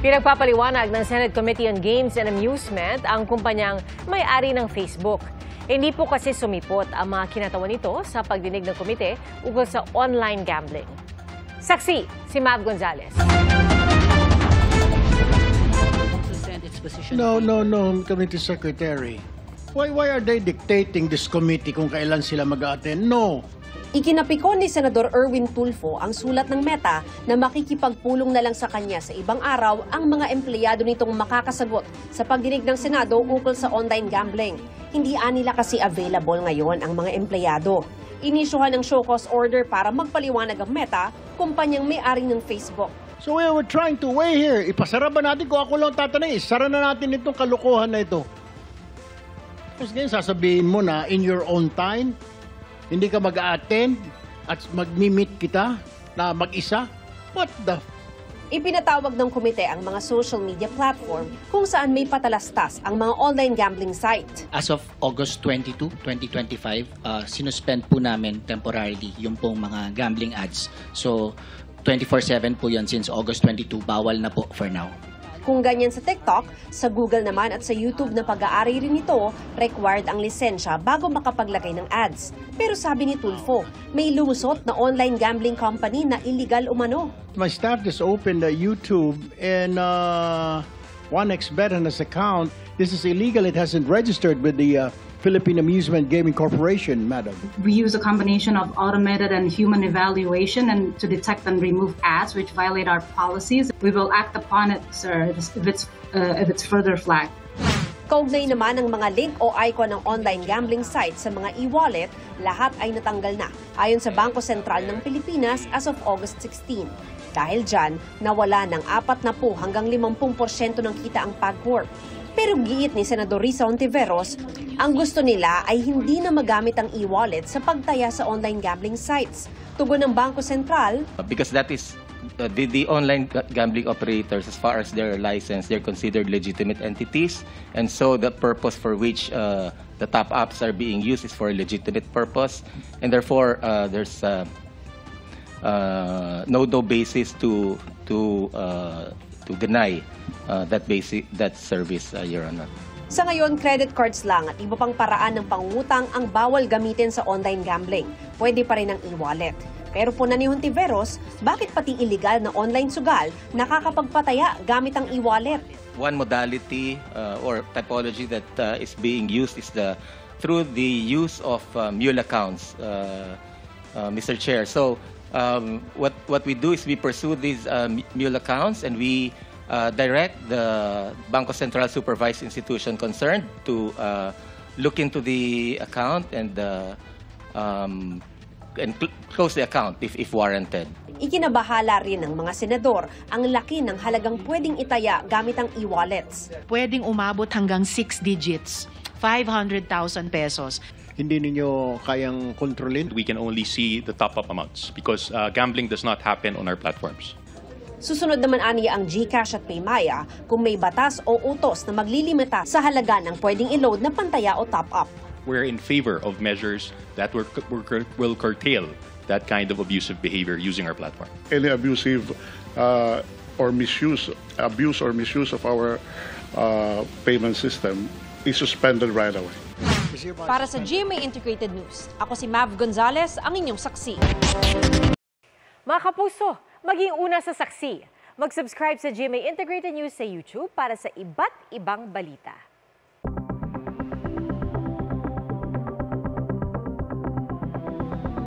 Pinagpapaliwanag ng Senate Committee on Games and Amusement ang kumpanyang may-ari ng Facebook. Hindi po kasi sumipot ang mga kinatawan nito sa pagdinig ng komite ukol sa online gambling. Saksi, si Mav Gonzalez. No, Committee Secretary. Why are they dictating this committee kung kailan sila mag-attend? No. Ikinapikon ni Senador Erwin Tulfo ang sulat ng Meta na makikipagpulong na lang sa kanya sa ibang araw ang mga empleyado nitong makakasagot sa pagdinig ng Senado ukol sa online gambling. Hindi nila kasi available ngayon ang mga empleyado. Inisyuhan ng show cause order para magpaliwanag ang Meta, kumpanyang may-ari ng Facebook. So we're trying to weigh here. Ipasara ba natin kung ako lang tatanay? Isara na natin itong kalokohan na ito. Tapos ngayon sasabihin mo na in your own time, hindi ka mag-a-attend at mag-meet kita na mag-isa? What the? Ipinatawag ng komite ang mga social media platform kung saan may patalastas ang mga online gambling site. As of August 22, 2025, sinuspend po namin temporarily yung pong mga gambling ads. So, 24/7 po yan since August 22, bawal na po for now. Kung ganyan sa TikTok, sa Google naman at sa YouTube na pag-aari rin ito, required ang lisensya bago makapaglagay ng ads. Pero sabi ni Tulfo, may lumusot na online gambling company na illegal umano. My staff just opened YouTube and 1xBet on this account. This is illegal. It hasn't registered with the Philippine Amusement Gaming Corporation, madam. We use a combination of automated and human evaluation and to detect and remove ads which violate our policies. We will act upon it, sir, if it's further flagged. Kaugnay naman ang mga link o icon ng online gambling site sa mga e-wallet, lahat ay natanggal na, ayon sa Bangko Sentral ng Pilipinas as of August 16. Dahil dyan, nawala ng 40 hanggang 50% ng kita ang PagCorp. Pero giit ni Senador Risa Hontiveros, ang gusto nila ay hindi na magamit ang e-wallet sa pagtaya sa online gambling sites. Tugon ng Bangko Sentral, because that is the online gambling operators, as far as their license, they're considered legitimate entities, and so the purpose for which the top-ups are being used is for a legitimate purpose, and therefore there's no basis to deny that service, Your Honor. Sa ngayon, credit cards lang at iba pang paraan ng pangungutang ang bawal gamitin sa online gambling. Pwede pa rin ang e-wallet. Pero po na ni Hontiveros, bakit pati illegal na online sugal nakakapagpataya gamit ang e-wallet? One modality or typology that is being used is through the use of mule accounts, Mr. Chair. So what we do is we pursue these mule accounts and we direct the Bangko Sentral supervised institution concerned to look into the account and close the account if warranted. Ikinabahala rin ng mga senador ang laki ng halagang pwedeng itaya gamit ang e-wallets. Pwedeng umabot hanggang 6 digits, 500,000 pesos. Hindi ninyo kayang kontrolin? We can only see the top-up amounts because gambling does not happen on our platforms. Susunod naman aniya ang GCash at Paymaya kung may batas o utos na maglilimita sa halaga ng pwedeng i-load na pantaya o top-up. We're in favor of measures that will curtail that kind of abusive behavior using our platform. Any abusive or abuse or misuse of our payment system is suspended right away. Para sa GMA Integrated News, ako si Mav Gonzalez, ang inyong saksi. Mga kapuso, maging una sa saksi. Mag-subscribe sa GMA Integrated News sa YouTube para sa iba't ibang balita.